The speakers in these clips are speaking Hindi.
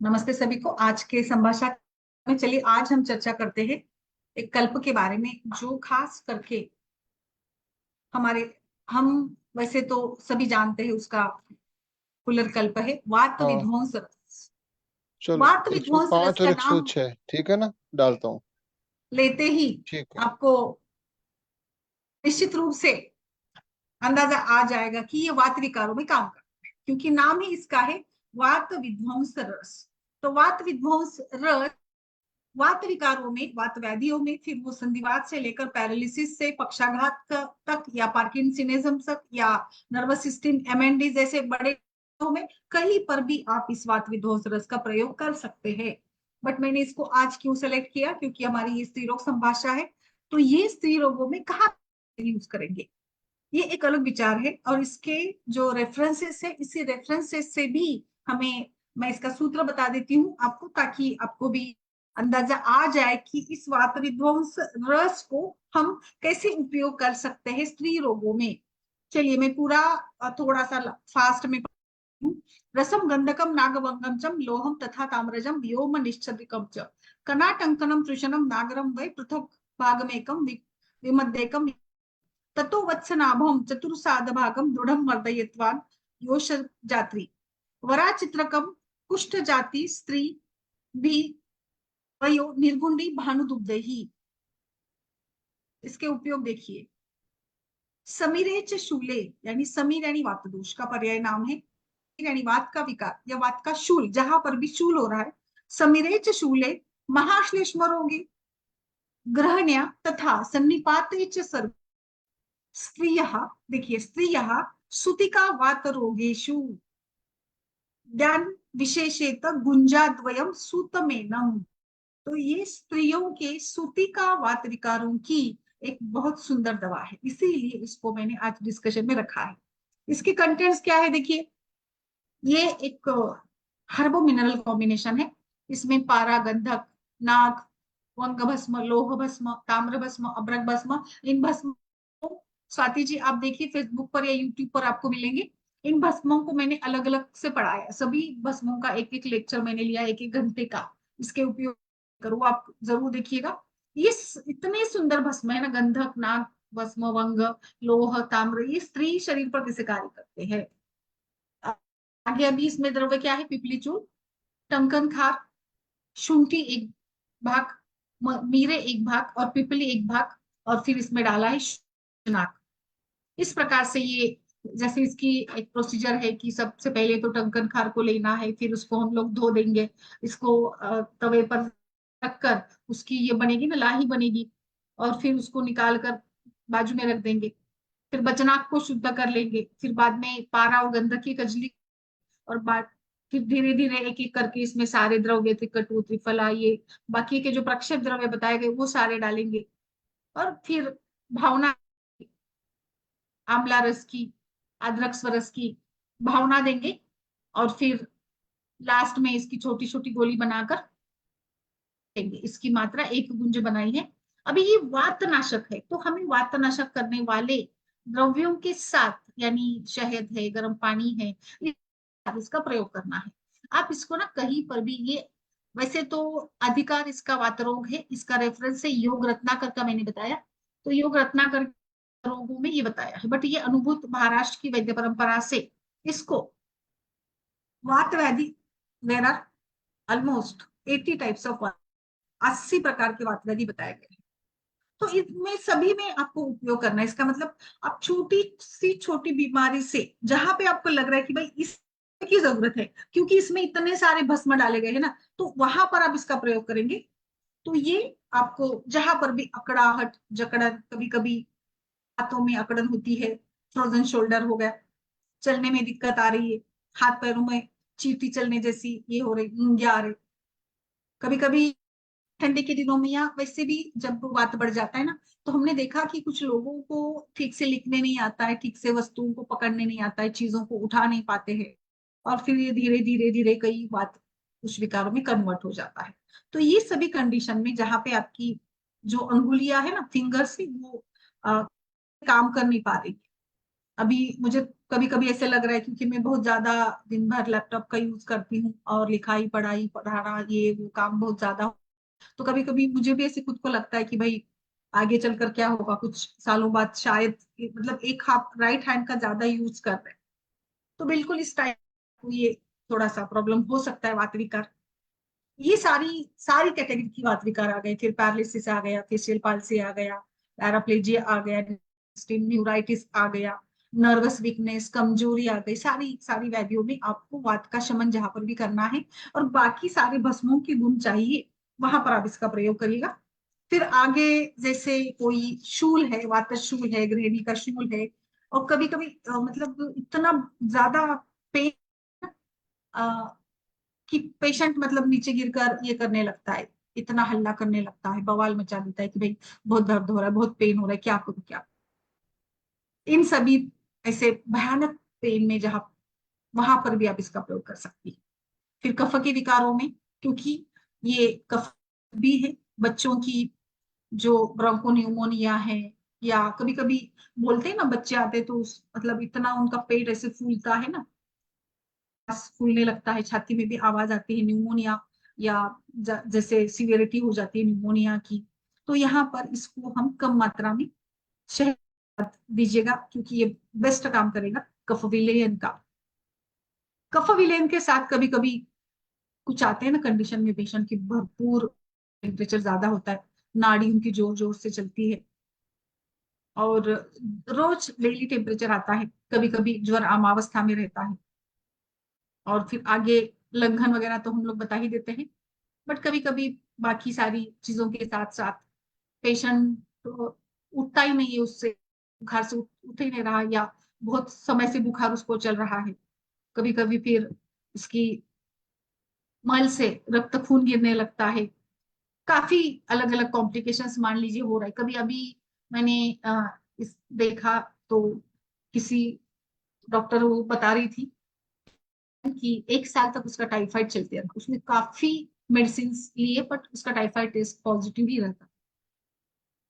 नमस्ते सभी को। आज के संभाषण में चलिए आज हम चर्चा करते हैं एक कल्प के बारे में, जो खास करके हमारे हम वैसे तो सभी जानते हैं उसका पुनर्कल्प है वात हाँ, विध्वंस रस। चलो। वात विध्वंस रस 105 का और नाम 106, ठीक है ना? डालता हूँ। लेते ही ठीक है। आपको निश्चित रूप से अंदाजा आ जाएगा कि ये वात विकारों में काम करता है, क्योंकि नाम ही इसका है वात विध्वंस रस। तो वात विध्वंस रस वात विकारों में, वात व्याधियों में, फिर वो संधिवात से लेकर पैरालिसिस से पक्षाघात तक, या पार्किंसनिज्म तक, या नर्वस सिस्टम एमएनडी जैसे बड़े रोगों में, कहीं पर भी आप इस वात विध्वंस रस का प्रयोग कर सकते हैं। बट मैंने इसको आज क्यों सेलेक्ट किया, क्योंकि हमारी ये स्त्री रोग संभाषा है। तो ये स्त्री रोगों में कहाँ यूज करेंगे, ये एक अलग विचार है। और इसके जो रेफरेंसेस है, इसी रेफरेंसेस से भी हमें, मैं इसका सूत्र बता देती हूँ आपको, ताकि आपको भी अंदाजा आ जाए कि इस वात विध्वंस रस को हम कैसे उपयोग कर सकते हैं स्त्री रोगों में। चलिए मैं पूरा थोड़ा सा फास्ट में पढ़ती हूँ। रसम गंधकम नागवंगम च लोहम तथा ताम्रजम व्योम निश्चदिकम च कनाटंकनम तृषणम नागरम वै पृथक भागमेकम विमध्येकम ततो वत्सनाभम चतुर्सादभागम दृढ़ वर्धयित्वान् योष जात्री वराचित्रकम कुष्ठ जाति स्त्री भी वयो निर्गुंडी भानुदुग्ध ही। इसके उपयोग देखिए। समीरेच शूले, यानी समीर यानी वात दोष का पर्याय नाम है, यानी वात का विकार या वात का शूल, जहां पर भी शूल हो रहा है। समीरेच शूले महाश्लेष्म रोगे ग्रहण्या तथा सन्निपाते सर्व स्त्रियः, देखिए स्त्रियः सुतिका वात रोगेषु ज्ञान विशेषेत गुंजाद्वयम सूतमेनम। तो ये स्त्रियों के सूतिका वात विकारों की एक बहुत सुंदर दवा है, इसीलिए इसको मैंने आज डिस्कशन में रखा है। इसके कंटेंट्स क्या है देखिए। ये एक हर्बो मिनरल कॉम्बिनेशन है। इसमें पारा, गंधक, नाग, वंग भस्म, लोह भस्म, ताम्र भस्म, अभ्रक भस्म, इन भस्म, स्वाति जी आप देखिए फेसबुक पर या यूट्यूब पर आपको मिलेंगे। इन भस्मों को मैंने अलग अलग से पढ़ाया, सभी भस्मों का एक एक लेक्चर मैंने लिया, एक एक घंटे का। इसके उपयोग करो, आप जरूर देखिएगा। ये इतने सुंदर भस्म है ना, गंधक, नाग भस्म, वंग, लोह, ताम्र, ये स्त्री शरीर पर कैसे कार्य करते हैं। आगे अभी इसमें द्रव्य क्या है, पिपली चूर्ण, टंकन खार, शुंठी एक भाग, मीरे एक भाग और पिपली एक भाग, और फिर इसमें डाला है शनाक। इस प्रकार से ये, जैसे इसकी एक प्रोसीजर है कि सबसे पहले तो टंकन खार को लेना है, फिर उसको हम लोग धो देंगे, इसको तवे पर रखकर उसकी ये बनेगी ना, लाही बनेगी, और फिर उसको निकाल कर बाजू में रख देंगे। फिर बचनाक को शुद्ध कर लेंगे, फिर बाद में पारा और गंधक की कजली, और बाद फिर धीरे धीरे एक एक करके इसमें सारे द्रव्य, त्रिकटु, त्रिफला, ये बाकी के जो प्रक्षेप द्रव्य बताए गए वो सारे डालेंगे। और फिर भावना, आंवला रस की, अदरक स्वरस की भावना देंगे, और फिर लास्ट में इसकी छोटी छोटी गोली बनाकर देंगे। इसकी मात्रा एक गुंज बनाई है। अभी ये वातनाशक है, तो हमें वातनाशक करने वाले द्रव्यों के साथ, यानी शहद है, गर्म पानी है, इसका प्रयोग करना है। आप इसको ना कहीं पर भी, ये वैसे तो अधिकार इसका वातरोग है, इसका रेफरेंस है योग रत्नाकर का मैंने बताया। तो योग रत्नाकर रोगों में ये बताया है, बट ये अनुभूत महाराष्ट्र की वैद्य परंपरा से इसको वात व्याधि, there are almost 80 types of, 80 प्रकार के वात व्याधि बताए गए हैं। तो इसमें सभी में आपको उपयोग करना है। इसका मतलब आप छोटी सी छोटी बीमारी से, जहां पे आपको लग रहा है कि भाई इस की जरूरत है, क्योंकि इसमें इतने सारे भस्म डाले गए हैं ना, तो वहां पर आप इसका प्रयोग करेंगे। तो ये आपको जहां पर भी अकड़ाहट, जकड़न, कभी कभी हाथों में अकड़न होती है, फ्रोजन शोल्डर हो गया, चलने में दिक्कत आ रही है, हाथ पैरों में चींटी चलने जैसी ये हो रही, मूंगे आ रहे, कभी कभी ठंडी के दिनों में, या वैसे भी जब वात बढ़ जाता है ना, तो हमने देखा कि कुछ लोगों को ठीक से लिखने नहीं आता है, ठीक से वस्तुओं को पकड़ने नहीं आता है, चीजों को उठा नहीं पाते हैं, और फिर ये धीरे धीरे धीरे कई बात कुछ विकारों में कन्वर्ट हो जाता है। तो ये सभी कंडीशन में जहाँ पे आपकी जो अंगुलियां है ना, फिंगर्स, वो काम कर नहीं पा रही, अभी मुझे कभी कभी ऐसे लग रहा है, क्योंकि मैं बहुत ज्यादा दिन भर लैपटॉप का यूज करती हूँ और लिखाई पढ़ाई पढ़ाना ये वो काम बहुत ज्यादा हो, तो कभी कभी मुझे भी ऐसे खुद को लगता है कि भाई आगे चलकर क्या होगा, कुछ सालों बाद शायद मतलब एक हाथ राइट हैंड का ज्यादा यूज कर रहे हैं, तो बिल्कुल इस टाइम को ये थोड़ा सा प्रॉब्लम हो सकता है वात विकार। ये सारी सारी कैटेगरी की वात विकार आ गए, फिर पैरालिसिस आ गया, फेशियल पाल्सी आ गया, पैराप्लेजिया आ गया, न्यूराइटिस आ गया, नर्वस वीकनेस, कमजोरी आ गई, सारी सारी व्याधियों में आपको वात का शमन जहां पर भी करना है और बाकी सारे भस्मों के गुण चाहिए वहां पर आप इसका प्रयोग करिएगा। फिर आगे जैसे कोई शूल है, वात शूल है, गृहिणी का शूल है, और कभी कभी मतलब इतना ज्यादा पेन कि पेशेंट मतलब नीचे गिरकर ये करने लगता है, इतना हल्ला करने लगता है, बवाल मचा देता है कि भाई बहुत दर्द हो रहा है, बहुत पेन हो रहा है, क्या करूं क्या करूं। इन सभी ऐसे भयानक पेन में जहां वहां पर भी आप इसका प्रयोग कर सकती हैं। फिर कफ के विकारों में, क्योंकि ये कफ भी है, बच्चों की जो ब्रोंकोनियोमोनिया है, या कभी कभी बोलते हैं ना बच्चे आते तो मतलब इतना उनका पेट ऐसे फूलता है ना, फूलने लगता है, छाती में भी आवाज आती है, न्यूमोनिया या जैसे सीवियरिटी हो जाती है न्यूमोनिया की, तो यहाँ पर इसको हम कम मात्रा में शहद दीजिएगा, क्योंकि ये बेस्ट काम करेगा कफ विलयन का। कफ विलयन के साथ कभी कभी कुछ आते हैं ना कंडीशन में पेशेंट की भरपूर टेम्परेचर ज्यादा होता है, नाड़ी उनकी जोर जोर से चलती है, और रोज डेली टेम्परेचर आता है, कभी कभी ज्वर आमावस्था में रहता है, और फिर आगे लंघन वगैरह तो हम लोग बता ही देते हैं, बट कभी कभी बाकी सारी चीजों के साथ साथ पेशेंट तो उठता ही नहीं है उससे, बुखार से उठ ही नहीं रहा, या बहुत समय से बुखार उसको चल रहा है, कभी कभी फिर इसकी मल से रक्त खून गिरने लगता है, काफी अलग अलग कॉम्प्लिकेशंस मान लीजिए हो रहा है। कभी अभी मैंने इस देखा तो किसी डॉक्टर वो बता रही थी कि 1 साल तक उसका टाइफाइड चलते रहा, उसने काफी मेडिसिन लिए बट उसका टाइफाइड टेस्ट पॉजिटिव ही रहता।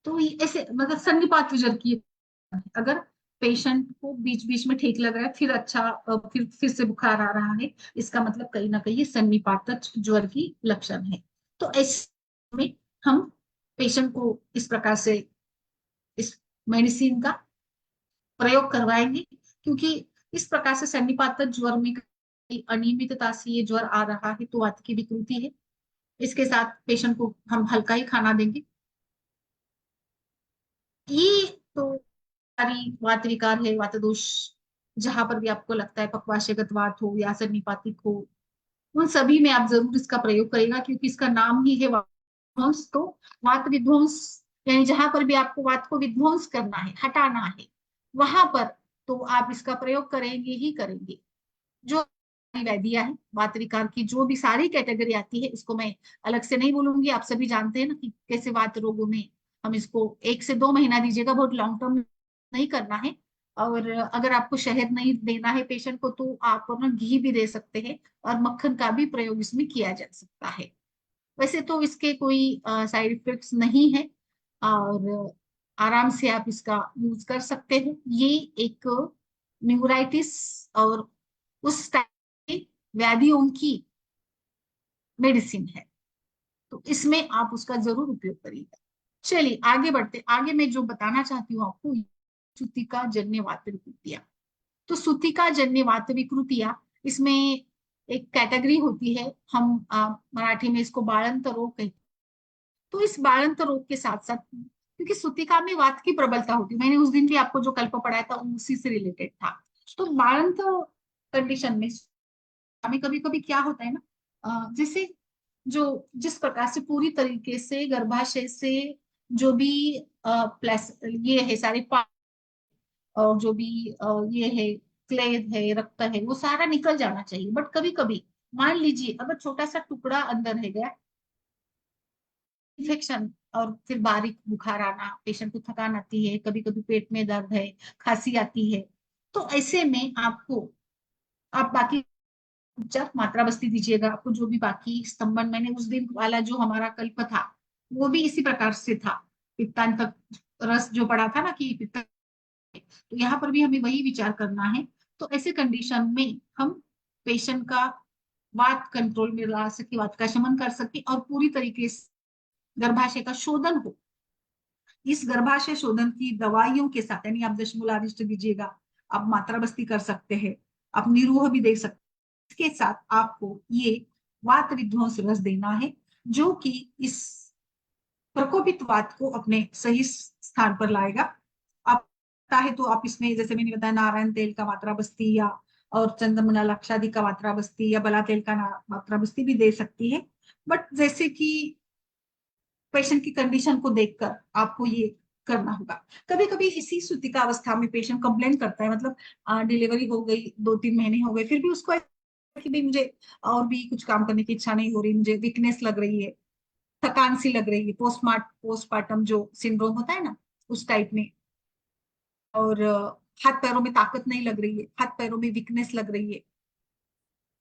तो ये ऐसे मतलब सन्निपात विजर की अगर पेशेंट को बीच बीच में ठीक लग रहा है, फिर अच्छा फिर से बुखार आ रहा है, इसका मतलब कहीं ना कहीं ये सन्निपात ज्वर की लक्षण है। तो ऐसे में हम पेशेंट को इस प्रकार से इस मेडिसिन का प्रयोग करवाएंगे, क्योंकि इस प्रकार से सन्निपात ज्वर में अनियमितता से ये ज्वर आ रहा है तो वात की विकृति है। इसके साथ पेशेंट को हम हल्का ही खाना देंगे। ये तो सारी वात विकार है, वात दोष, जहां पर भी आपको लगता है पक्वाशयगत वात हो या सन्निपातिक हो, उन सभी में आप जरूर इसका प्रयोग करेगा, क्योंकि इसका नाम ही है वात विध्वंस। तो वात विध्वंस यानी जहां पर भी आपको वात को विध्वंस करना है, हटाना है, वहां पर तो आप इसका प्रयोग करेंगे ही करेंगे। जो वैदिया है वात विकार की, जो भी सारी कैटेगरी आती है, इसको मैं अलग से नहीं बोलूंगी, आप सभी जानते हैं ना कि कैसे वात रोगों में हम इसको 1 से 2 महीना दीजिएगा, बहुत लॉन्ग टर्म नहीं करना है। और अगर आपको शहद नहीं देना है पेशेंट को तो आप ना घी भी दे सकते हैं, और मक्खन का भी प्रयोग इसमें किया जा सकता है। वैसे तो इसके कोई साइड इफेक्ट्स नहीं है, और आराम से आप इसका यूज कर सकते हो। ये एक न्यूराइटिस और उस टाइप की व्याधियों की मेडिसिन है, तो इसमें आप उसका जरूर उपयोग करिएगा। चलिए आगे बढ़ते, आगे मैं जो बताना चाहती हूँ आपको, सूतिका जन्य वात विकृतियां। तो सूतिका जन्य वात विकृतियां, इसमें एक कैटेगरी होती है, हम मराठी में इसको बाळंत रोग कहते हैं। तो इस बाळंत रोग के साथ साथ, क्योंकि सूतिका में वात की प्रबलता होती है, मैंने उस दिन भी आपको जो कल्प पढ़ाया था उसी से रिलेटेड था। तो बाळंत कंडीशन में हमें कभी कभी क्या होता है ना, जैसे जो जिस प्रकार से पूरी तरीके से गर्भाशय से जो भी प्लस ये है सारे और जो भी ये है क्लेद है, रक्त है, वो सारा निकल जाना चाहिए, बट कभी कभी मान लीजिए अगर छोटा सा टुकड़ा अंदर रह गया, इन्फेक्शन, और फिर बारीक बुखार आना, पेशेंट को थकान आती है, कभी कभी पेट में दर्द है, खांसी आती है, तो ऐसे में आपको आप बाकी उपचार मात्रा बस्ती दीजिएगा। आपको जो भी बाकी स्तंभन, मैंने उस दिन वाला जो हमारा कल्प था वो भी इसी प्रकार से था, पित्तांतक रस जो पड़ा था ना कि पित्त तो यहाँ पर भी हमें वही विचार करना है। तो ऐसे कंडीशन में हम पेशेंट का वात कंट्रोल में ला सके, वात का शमन कर सके और पूरी तरीके से गर्भाशय का शोधन हो। इस गर्भाशय शोधन की दवाइयों के साथ, यानी आप दशमूलारिष्ट दीजिएगा, आप मात्रा बस्ती कर सकते हैं, आप निरूह भी दे सकते हैं, इसके साथ आपको ये वात विध्वंस रस देना है, जो कि इस प्रकोपित वात को अपने सही स्थान पर लाएगा। आप चाहे तो आप इसमें, जैसे मैंने बताया, नारायण तेल का मात्रा बस्ती या और चंद्रमना लक्षादि का मात्रा बस्ती या बला तेल का मात्रा बस्ती भी दे सकती है। बट जैसे कि पेशेंट की कंडीशन को देखकर आपको ये करना होगा। कभी कभी इसी सूतिका अवस्था में पेशेंट कंप्लेन करता है, मतलब डिलीवरी हो गई, 2-3 महीने हो गए, फिर भी उसको कि भाई मुझे और भी कुछ काम करने की इच्छा नहीं हो रही, मुझे वीकनेस लग रही है, थकान सी लग रही है, पोस्टमार्टम जो सिंड्रोम होता है ना, उस टाइप में। और हाथ पैरों में ताकत नहीं लग रही है, हाथ पैरों में वीकनेस लग रही है,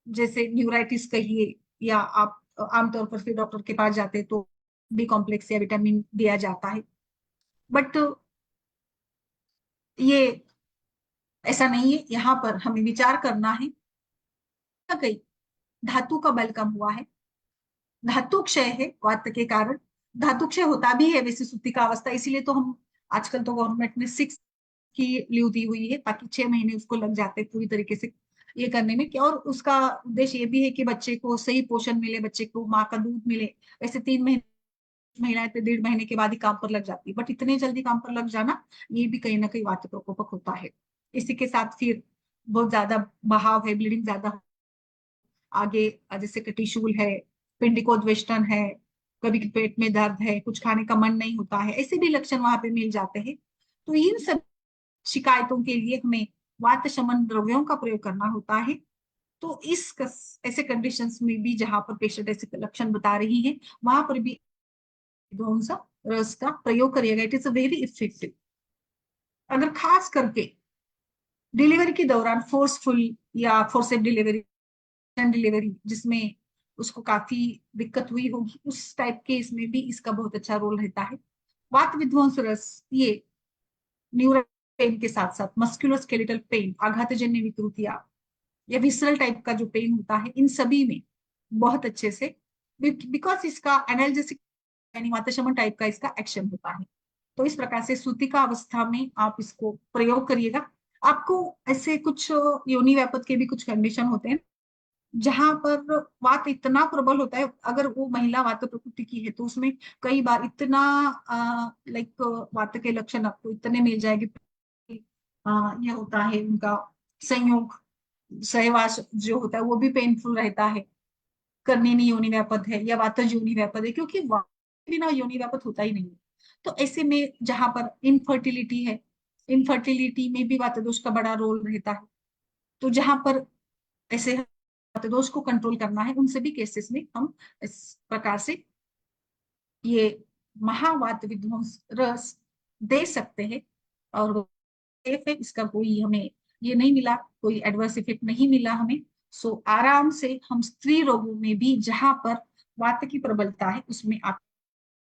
जैसे न्यूराइटिस कहिए, या आप आमतौर पर फिर डॉक्टर के पास जाते हैं तो बी कॉम्प्लेक्स या विटामिन दिया जाता है। बट ये ऐसा नहीं है, यहाँ पर हमें विचार करना है। कई धातु का बल कम हुआ है, धातु क्षय है वात के कारण। धातु क्षय होता भी है वैसे सुत्ती का अवस्था, इसीलिए तो हम आजकल तो गवर्नमेंट ने 6 की लीव दी हुई है, ताकि 6 महीने उसको लग जाते हैं पूरी तरीके से ये करने में। क्या, और उसका उद्देश्य ये भी है कि बच्चे को सही पोषण मिले, बच्चे को माँ का दूध मिले। वैसे 3 महीने, महिलाएं तो 1.5 महीने के बाद ही काम पर लग जाती है, बट इतने जल्दी काम पर लग जाना ये भी कहीं ना कहीं वात प्रकोपक होता है। इसी के साथ फिर बहुत ज्यादा बहाव है, ब्लीडिंग ज्यादा आगे, जैसे कि टिशूल है, पिंडिकोद्वेष्टन है, कभी पेट में दर्द है, कुछ खाने का मन नहीं होता है, ऐसे भी लक्षण वहां पे मिल जाते हैं। तो इन सब शिकायतों के लिए हमें वात शमन द्रव्यों का प्रयोग करना होता है। तो ऐसे कंडीशंस में भी जहां पर पेशेंट ऐसे लक्षण बता रही है, वहां पर भी ध्वंस रस का प्रयोग करिएगा। It is a very effective. अगर खास करके डिलीवरी के दौरान फोर्सफुल या फोर्सेप डिलीवरी, डिलीवरी जिसमें उसको काफी दिक्कत हुई होगी, उस टाइप के इसमें भी इसका बहुत अच्छा रोल रहता है। वात विध्वंस रस ये न्यूरल पेन के साथ साथ मस्कुलोस्केलेटल पेन, आघातजन्य विकृतियां या विसरल टाइप का जो पेन होता है, इन सभी में बहुत अच्छे से, बिकॉज इसका एनाल्जेसिक यानी वातशमन टाइप का इसका एक्शन होता है। तो इस प्रकार से सूतिका अवस्था में आप इसको प्रयोग करिएगा। आपको ऐसे कुछ योनि व्यापत के भी कुछ कंडीशन होते हैं जहां पर वात इतना प्रबल होता है, अगर वो महिला वात प्रकृति की है तो उसमें कई बार इतना लाइक वात के लक्षण आपको इतने मिल जाएंगे। यह होता है उनका संयोग, सहवास जो होता है वो भी पेनफुल रहता है। कर्णिनी योनि व्यापद है या वातज योनि व्यापद है, क्योंकि बिना योनि व्यापद होता ही नहीं है। तो ऐसे में जहां पर इनफर्टिलिटी है, इनफर्टिलिटी में भी वात दोष का बड़ा रोल रहता है। तो जहां पर ऐसे दोष को कंट्रोल करना है, उन सभी केसेस में हम इस प्रकार से ये महावात विध्वंस रस दे सकते हैं। और वो सेफ है, इसका कोई हमें ये नहीं मिला, कोई एडवर्स इफेक्ट नहीं मिला हमें। सो आराम से हम स्त्री रोगों में भी जहां पर वात की प्रबलता है उसमें आप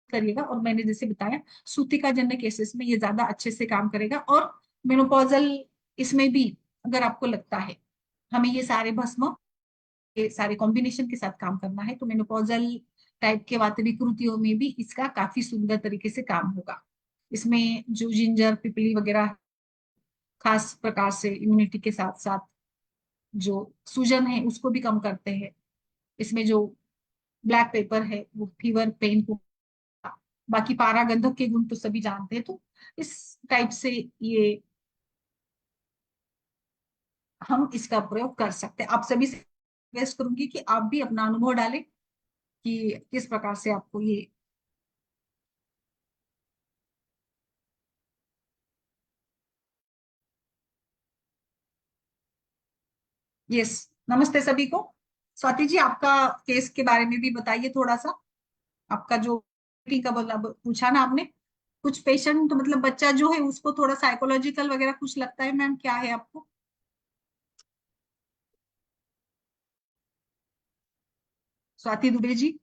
करिएगा। और मैंने जैसे बताया सूतिका जन्य केसेस में ये ज्यादा अच्छे से काम करेगा। और मेनोपॉजल इसमें भी अगर आपको लगता है हमें ये सारे भस्म, ये सारे कॉम्बिनेशन के साथ काम करना है, तो मेनोपॉजल टाइप के वात विकृतियों में भी इसका काफी सुंदर तरीके से काम होगा। इसमें जो जिंजर पिपली वगैरह खास प्रकार से इम्यूनिटी के साथ साथ जो सूजन है उसको भी कम करते हैं। इसमें जो ब्लैक पेपर है वो फीवर पेन को, बाकी पारा गंधक के गुण तो सभी जानते हैं। तो इस टाइप से ये हम इसका प्रयोग कर सकते हैं। आप सभी से रिक्वेस्ट करूंगी कि आप भी अपना अनुभव डालें कि किस प्रकार से आपको ये। यस, नमस्ते सभी को। स्वाति जी, आपका केस के बारे में भी बताइए थोड़ा सा। आपका जो का मतलब पूछा ना आपने, कुछ पेशेंट मतलब बच्चा जो है उसको थोड़ा साइकोलॉजिकल वगैरह कुछ लगता है मैम, क्या है आपको? स्वाति दुबे जी,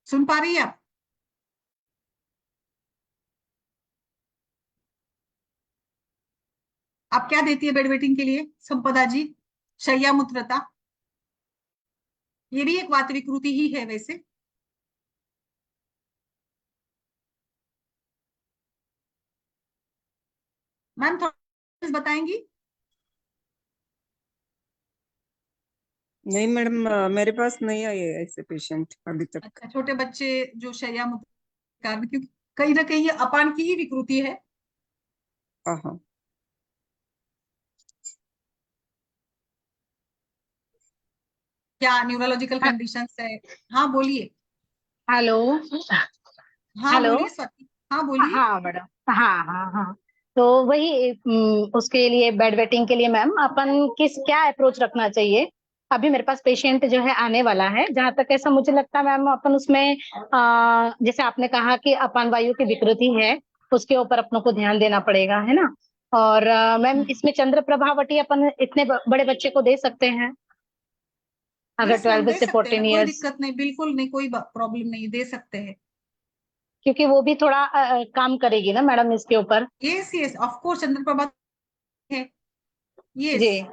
सुन पा रही है आप? आप क्या देती है बेड वेटिंग के लिए संपदा जी? शय्या मूत्रता, ये भी एक वात विकृति ही है वैसे। मैम थोड़ा बताएंगी? नहीं मैडम, मेरे पास नहीं आए ऐसे पेशेंट अभी तक। अच्छा, छोटे बच्चे जो शय्या मूत्र के कारण, क्योंकि कहीं ना कहीं ये अपान की ही विकृति है। हाँ। क्या न्यूरोलॉजिकल कंडीशंस है? हाँ बोलिए। हेलो। हाँ हेलो। बोलिए स्वाति, हाँ बोलिए। हाँ मैडम, हाँ हाँ हाँ। तो वही उसके लिए बेड वेटिंग के लिए मैम अपन क्या अप्रोच रखना चाहिए? अभी मेरे पास पेशेंट जो है आने वाला है, जहां तक ऐसा मुझे लगता है मैम अपन उसमें जैसे आपने कहा कि अपान वायु की विकृति है, उसके ऊपर अपनों को ध्यान देना पड़ेगा, है ना? और मैम इसमें चंद्र प्रभावटी अपन इतने बड़े बच्चे को दे सकते हैं अगर यस मैम 12 दे से सकते हैं 14 ना, कोई ईयर्स? दिक्कत नहीं, बिल्कुल नहीं, कोई प्रॉब्लम नहीं, दे सकते हैं। क्योंकि वो भी थोड़ा काम करेगी ना मैडम इसके ऊपर। यस यस ऑफ कोर्स, चंद्र प्रभा है। जी यस।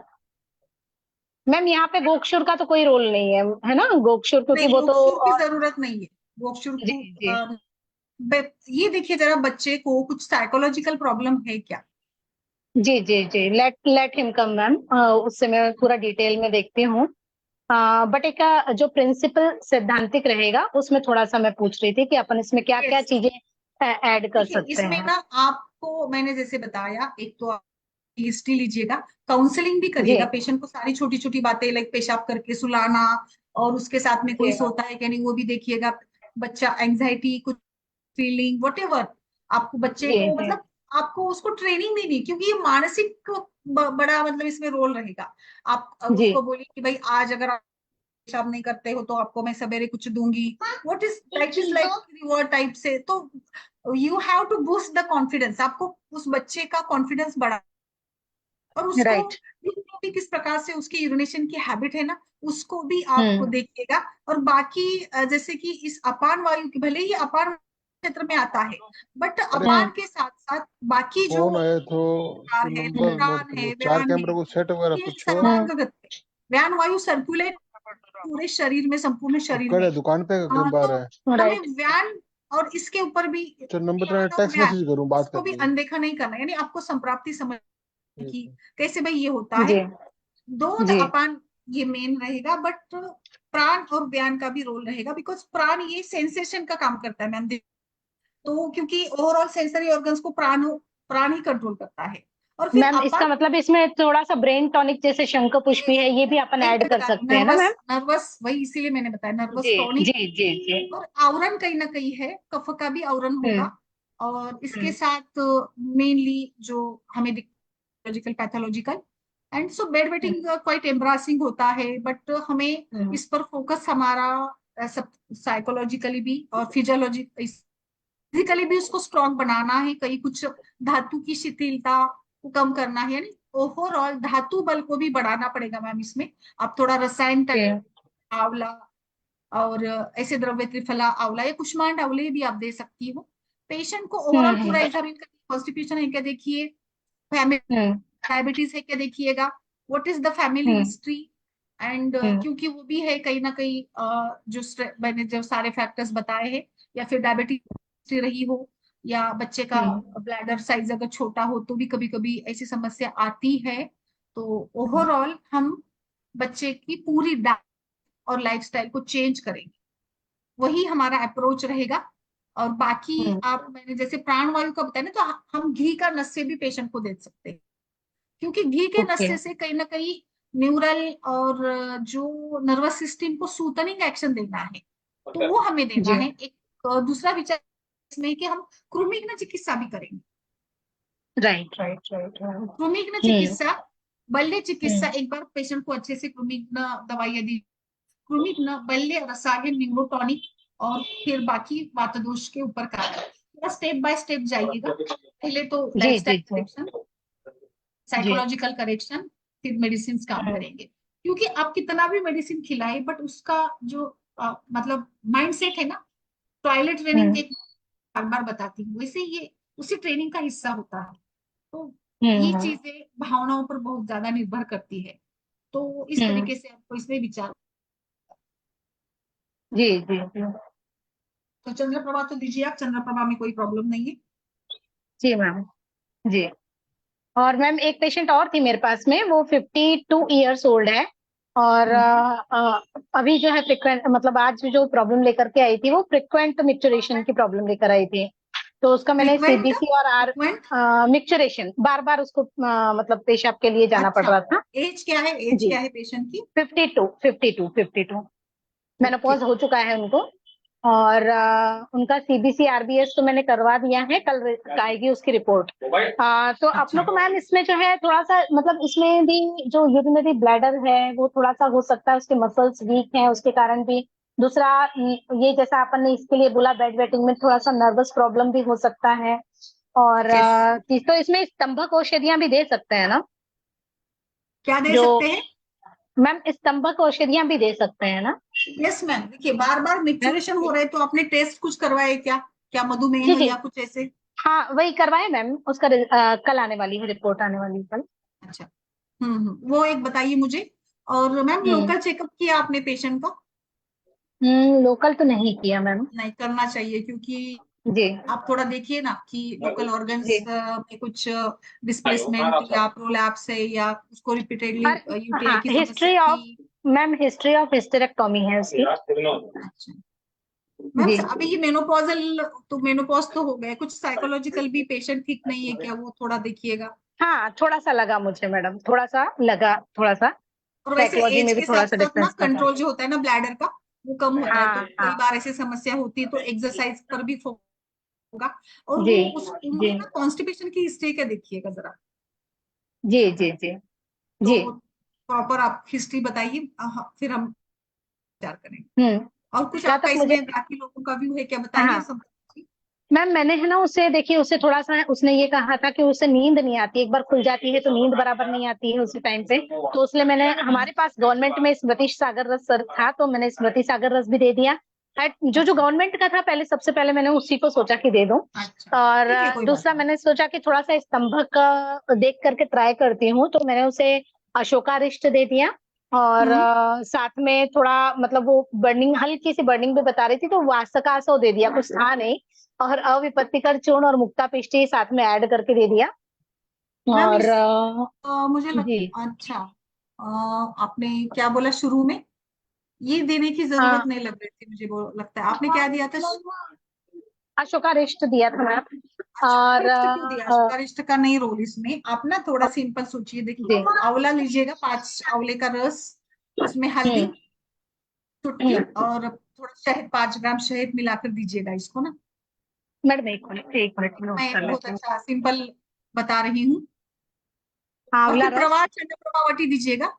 मैम, यहाँ पे गोक्षुर का तो कोई रोल नहीं है ना? गोक्षुर क्योंकि नहीं, वो तो गोक्षुर की और जरूरत नहीं है। गोक्षुर जी को जी ये देखिए जरा, बच्चे को कुछ साइकोलॉजिकल प्रॉब्लम है क्या? जी जी जी, लेट हिम कम मैम, उससे मैं पूरा डिटेल में देखती हूँ। बट एक जो प्रिंसिपल सैद्धांतिक रहेगा उसमें थोड़ा सा मैं पूछ रही थी कि अपन इसमें क्या क्या यस, चीजें ऐड कर देखिए सकते इसमें हैं। ना आपको मैंने जैसे बताया, एक तो आप हिस्ट्री लीजिएगा, काउंसलिंग भी जी करिएगा पेशेंट को, सारी छोटी छोटी बातें लाइक पेशाब करके सुलाना, और उसके साथ में कोई जी सोता है कि नहीं वो भी देखिएगा। बच्चा एंजाइटी, कुछ फीलिंग वट, आपको बच्चे जी को जी मतलब आपको उसको ट्रेनिंग देनी है, क्योंकि ये मानसिक बड़ा मतलब इसमें रोल रहेगा। आप जी उसको बोलिए कि भाई आज अगर आप पेशाब नहीं करते हो तो आपको मैं सवेरे कुछ दूंगी, what is that is like reward type से। तो you have to boost the confidence, आपको उस बच्चे का कॉन्फिडेंस बढ़ा, और उसको राइट। भी किस प्रकार से उसकी यूरिनेशन की हैबिट है ना, उसको भी आप हम्म देखिएगा। और बाकी जैसे कि इस अपान वायु की, भले ही अपान क्षेत्र में आता है, बट अरे अपान के साथ साथ बाकी जो फोन आया तो विकार है, नंबर नोट लवरान कर है, लो, 4 व्यान कैमरे है, को सेट वगैरह ये पूछो। सर्वांगगत है। व्यान वायु सर्कुलेट पूरे शरीर में, संपूर्ण शरीर कड़े में। दुकान पे घर बाहर तो है। हमें राइट। व्यान और इसके ऊपर भी तो नंबर व्यान और टेक्स्ट व्यान, मैसेज करूं, बात इसको कर भी लेंगे। अनदेखा नहीं करना, यानी आपको संप्राप्ति समझ ठीक कि है। कैसे भाई ये होता है। जी दो जी अपान ये मेन रहेगा, बट प्राण और व्यान का भी रोल रहेगा, बिकॉज प्राण ये सेंसेशन का काम करता है मैम। तो क्योंकि ओवरऑल सेंसरी ऑर्गन्स को प्राण ही कंट्रोल करता है। और फिर मैम, इसका अपान मतलब इसमें थोड़ा सा ब्रेन टॉनिक जैसे शंख पुष्पी है, ये भी अपन वही ऐड मैं कर बता रही, सकते हैं ना नर्वस मैम? नर्वस वही इसीलिए मैंने बताया, नर्वस जी टॉनिक। जी जी जी। और आवरण कहीं ना कहीं है, कफ का भी आवरण होगा। हम्म और इसके हम्म साथ मेनली जो हमें logical pathological, and so bed hmm wetting quite embarrassing होता है, बट हमें हम्म इस पर फोकस हमारा सब साइकोलॉजिकली भी और फिजियोलॉजी फिजिकली भी उसको स्ट्रॉन्ग बनाना है। कहीं कुछ धातु की शिथिलता को कम करना है, यानी ओवरऑल धातु बल को भी बढ़ाना पड़ेगा मैम इसमें। आप थोड़ा रसायन जी आंवला और ऐसे द्रव्य त्रिफला आंवला या कुष्मांड आंवले भी आप दे सकती हो। पेशेंट को ओवरऑल पूरा हम्म एग्जामिन करके, कॉन्स्टिट्यूशन है क्या देखिए, फैमिली हम्म डायबिटीज है क्या देखिएगा, what is the family hmm history. And hmm क्योंकि वो भी है कहीं ना कहीं जो मैंने जो सारे फैक्टर्स बताए हैं, या फिर डायबिटीज रही हो, या बच्चे का हम्म ब्लैडर साइज अगर छोटा हो तो भी कभी कभी ऐसी समस्या आती है। तो ओवरऑल हम बच्चे की पूरी डाइट और लाइफस्टाइल को चेंज करेंगे, वही हमारा अप्रोच रहेगा। और बाकी हम्म, आप मैंने जैसे प्राणवायु का बताया ना, तो हम घी का नस्य भी पेशेंट को दे सकते हैं, क्योंकि घी के ओके। नस्य से कहीं ना कहीं न्यूरल और जो नर्वस सिस्टम को सूतनिंग एक्शन देना है, तो वो हमें देना जी है। एक दूसरा विचार इसमें कि हम कृमिघ्न चिकित्सा भी करेंगे। Right right right right. कृमिघ्न चिकित्सा, बल्य चिकित्सा, हम्म एक बार पेशेंट को अच्छे से कृमिघ्न दवाई यदि कृमिघ्न बल्य रसायन न्यूरोटॉनिक, और फिर बाकी वातदोष के ऊपर कार्य, थोड़ा स्टेप बाय स्टेप जाइएगा। पहले तो जी लाइफस्टाइल जी जी करेक्शन, जी साइकोलॉजिकल करेक्शन, फिर मेडिसिन काम हम्म करेंगे। क्योंकि आप कितना भी मेडिसिन खिलाए, बट उसका जो मतलब माइंडसेट है ना, टॉयलेट ट्रेनिंग हम्म एक बार बार बताती हूँ, वैसे ये उसी ट्रेनिंग का हिस्सा होता है। तो ये चीजें भावनाओं पर बहुत ज्यादा निर्भर करती है। तो इस तरीके से आपको इसमें विचार। जी जी जी तो चंद्रप्रभा तो दीजिए आप, चंद्रप्रभा में कोई प्रॉब्लम नहीं है। जी मैम जी। और मैम एक पेशेंट और थी मेरे पास में, वो 52 ईयर्स ओल्ड है और अभी जो है फ्रिक्वेंट, मतलब आज जो प्रॉब्लम लेकर के आई थी वो फ्रिक्वेंट मिक्चुरेशन की प्रॉब्लम लेकर आई थी। तो उसका मैंने फ्रीक्वेंट सीबीसी और आर फ्रीक्वेंट मिक्चुरेशन बार बार उसको मतलब पेशाब के लिए जाना पड़ अच्छा, रहा था। एज क्या है, एज जी क्या है पेशेंट की? 52 ओके। मेनोपॉज हो चुका है उनको। और उनका सीबीसी आरबीएस तो मैंने करवा दिया है, कल आएगी उसकी रिपोर्ट। तो अच्छा। अपनों को मैम इसमें जो है थोड़ा सा, मतलब इसमें भी जो यूरिनरी ब्लैडर है वो थोड़ा सा हो सकता है, उसके मसल्स वीक हैं उसके कारण भी। दूसरा ये जैसा अपन ने इसके लिए बोला, बेड वेटिंग में थोड़ा सा नर्वस प्रॉब्लम भी हो सकता है। और यस। तो इसमें स्तंभक औषधियां भी दे सकते हैं ना? क्या दे जो सकते हैं? मैम स्तंभक औषधियां भी दे सकते हैं ना? यस मैम, देखिए बार बार मिक्चुरेशन हो रहे, तो आपने टेस्ट कुछ करवाए क्या? क्या मधुमेह जी है जी या कुछ ऐसे? हाँ वही करवाए मैम, उसका कल आने वाली है, रिपोर्ट आने वाली है कल। अच्छा। वो एक बताइए मुझे। और मैम हम्म लोकल चेकअप किया आपने पेशेंट का? लोकल तो नहीं किया मैम। नहीं करना चाहिए, क्योंकि जी आप थोड़ा देखिए ना कि लोकल जी। ऑर्गन्स में कुछ डिस्प्लेसमेंट या प्रोलैप्स है, या उसको रिपीटेडली और यूटीआई हाँ, की समस्या थी। हिस्ट्री ऑफ हिस्टेरेक्टोमी है उसकी। अच्छा मैम, जी अभी ये मेनोपॉजल, तो मेनोपॉज तो हो गए, कुछ साइकोलॉजिकल भी पेशेंट ठीक नहीं है क्या? वो थोड़ा देखिएगा। हाँ, थोड़ा सा लगा मुझे मैडम, थोड़ा सा लगा, थोड़ा सा और वैसे साइकोलॉजी एज में भी के थोड़ा साथ सा साथ ना डिफरेंस लगा। कंट्रोल जो होता है ना ब्लैडर का, वो कम होता है, तो हाँ कई हाँ। बार ऐसी समस्या होती है, तो एक्सरसाइज पर भी होगा। और जी वो उस जी उनमें ना कॉन्स्टिपेशन की हिस्ट्री का देखिएगा जरा। जी जी जी जी। तो प्रॉपर आप हिस्ट्री बताइए, फिर हम विचार करेंगे। हम्म। और कुछ जहाँ आपका तक मुझे, इसमें बाकी लोगों का व्यू है क्या, बताइए हाँ सब। मैम, मैंने है ना उससे, देखिए उससे थोड़ा सा, उसने ये कहा था कि उससे नींद नहीं आती, एक बार खुल जाती है तो नींद बराबर नहीं आती है उसी टाइम पे। तो इसलिए मैंने, हमारे पास गवर्नमेंट में स्मृति सागर रस सर था, तो मैंने स्मृति सागर रस भी दे दिया। जो जो गवर्नमेंट का था पहले, सबसे पहले मैंने उसी को सोचा कि दे दूं। अच्छा और ठीक है, कोई बात दूसरा नहीं। मैंने सोचा कि थोड़ा सा स्तंभक का देख करके ट्राई करती हूँ, तो मैंने उसे अशोकारिष्ट दे दिया। और हम्म साथ में थोड़ा, मतलब वो बर्निंग, हल्की सी बर्निंग भी बता रही थी, तो वासकासो दे दिया, कुछ था नहीं। और अविपत्तिकर चूर्ण और मुक्ता पिष्टी साथ में ऐड करके दे दिया। मैम और इस मुझे जी अच्छा, आपने क्या बोला शुरू में? ये देने की जरूरत हाँ, नहीं लग रही थी मुझे, वो लगता है आपने क्या दिया था? अशोकारिष्ट दिया था मैम। और अशोकारिष्ट क्यों दिया? अशोकारिष्ट का नहीं रोल इसमें। आप ना थोड़ा सिंपल सोचिए, जी देखिए आंवला लीजिएगा, 5 आंवले का रस, उसमें हल्दी हम्म चुटकी, हम्म। और थोड़ा शहद, 5 ग्राम शहद मिलाकर दीजिएगा इसको ना। मैडम एक मिनट नोट मैं कर बहुत लेती हूँ। अच्छा सिंपल बता रही हूँ। और आंवला फिर रस। प्रवाह चंद्र प्रभावटी दीजिएगा,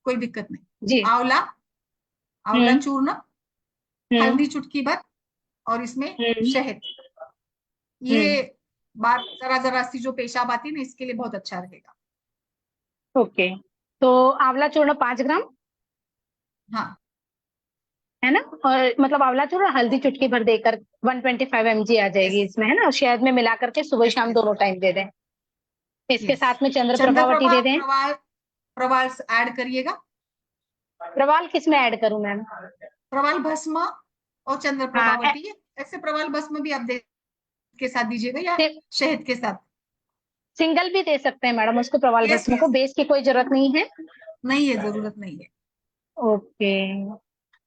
कोई दिक्कत नहीं। जी। आंवला, आंवला हम्म चूर्ण, हम्म हल्दी चुटकी भर, और इसमें हम्म शहद। हम्म। ये बात जरा जरा सी जो पेशाब आती है ना, इसके लिए बहुत अच्छा रहेगा। ओके, तो आंवला चूर्ण 5 ग्राम हाँ है ना? और मतलब आंवला चूर्ण हल्दी चुटकी भर देकर 125 mg आ यस जाएगी इसमें, है ना? शहद में मिला करके सुबह यस शाम यस दोनों टाइम दे दें। इसके यस। साथ में चंद्र चंद्र प्रभावती प्रभा दे दें। प्रवाल, प्रवाल ऐड करिएगा। प्रवाल किस में ऐड करूं मैम? प्रवाल भस्म और चंद्र हाँ प्रभावटी, ऐसे प्रवाल भस्म भी आप के साथ दीजिएगा, या शहद के साथ। सिंगल भी दे सकते हैं मैडम उसको, प्रवाल यस भस्म को, यस, बेस की कोई जरूरत नहीं है। नहीं है, जरूरत नहीं है। ओके।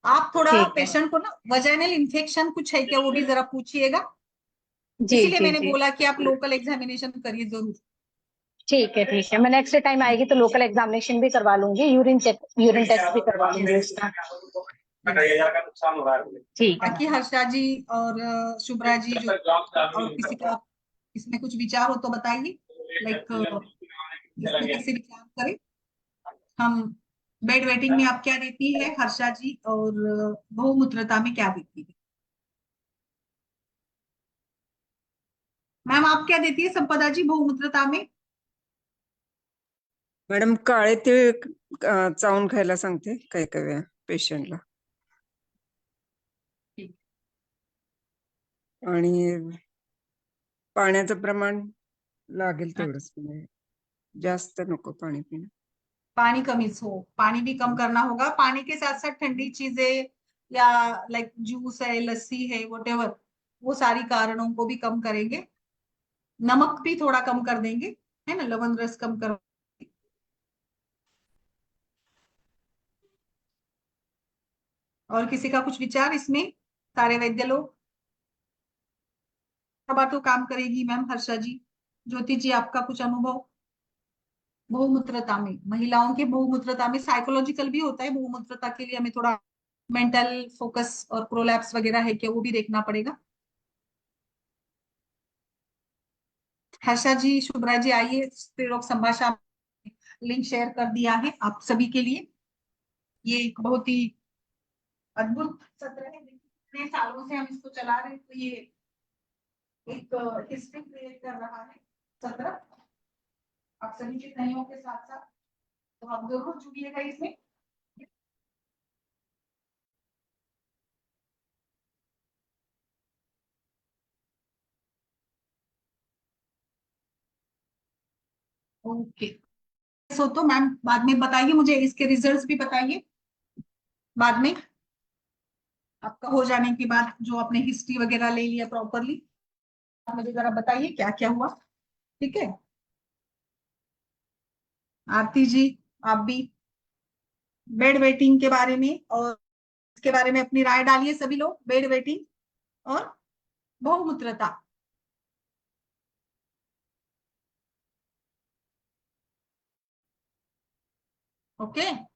आप थोड़ा ठीक है। पेशेंट को ना वजाइनल इन्फेक्शन कुछ है क्या, वो भी जरा पूछिएगा। जी इसीलिए जी मैंने जी। बोला कि आप लोकल एग्जामिनेशन करिए जरूर। ठीक है, मैं नेक्स्ट टाइम आएगी तो लोकल एग्जामिनेशन भी करवा लूंगी, यूरिन टेस्ट भी करवा लूंगी यस उसका। यस। ठीक है। बाकी हर्षा जी और शुभ्रा जी, जो और किसी का इसमें कुछ विचार हो तो बताइए, लाइक इसमें कैसे विचार करें हम। बेड वेटिंग में आप क्या देती है हर्षा जी, और बहुमूत्रता में क्या देती है मैम? आप क्या देती है संपदा जी बहुमूत्रता में? मॅडम काळे तीळ चावून खायला सांगते काही काही वेळा पेशंटला. ठीक आणि पाण्याचं प्रमाण लागेल है। तेवढंच. जास्त नको पाणी पिणं. पानी कमीच हो, पानी भी कम करना होगा, पानी के साथ साथ ठंडी चीजें या लाइक जूस है, लस्सी है, वॉटेवर, वो सारी कारणों को भी कम करेंगे। नमक भी थोड़ा कम कर देंगे, है ना, लवण रस कम कर। और किसी का कुछ विचार इसमें? सारे वैद्य लोग बार तो काम करेगी मैम। हर्षा जी, ज्योति जी, आपका कुछ अनुभव बहुमूत्रता में, महिलाओं के बहुमूत्रता में साइकोलॉजिकल भी होता है बहुमूत्रता के लिए, हमें थोड़ा मेंटल फोकस और प्रोलैप्स वगैरह है क्या, वो भी देखना पड़ेगा। हर्षा जी, शुभ्रा जी, आइए। स्त्रीरोग संभाषा लिंक शेयर कर दिया है आप सभी के लिए। ये एक बहुत ही अद्भुत सत्र है, इतने सालों से हम इसको चला रहे हैं, तो ये एक हिस्ट्री क्रिएट कर रहा है सत्र, आप सभी के सहयोग के साथ साथ, तो आप जरूर जुड़िएगा इसमें। ओके, सो तो मैम बाद में बताइए मुझे, इसके रिजल्ट्स भी बताइए बाद में, आपका हो जाने के बाद, जो आपने हिस्ट्री वगैरह ले लिया प्रॉपरली, आप मुझे जरा बताइए क्या क्या हुआ। ठीक है, आरती जी, आप भी बेड वेटिंग के बारे में और इसके बारे में अपनी राय डालिए सभी लोग, बेड वेटिंग और बहुमूत्रता। ओके।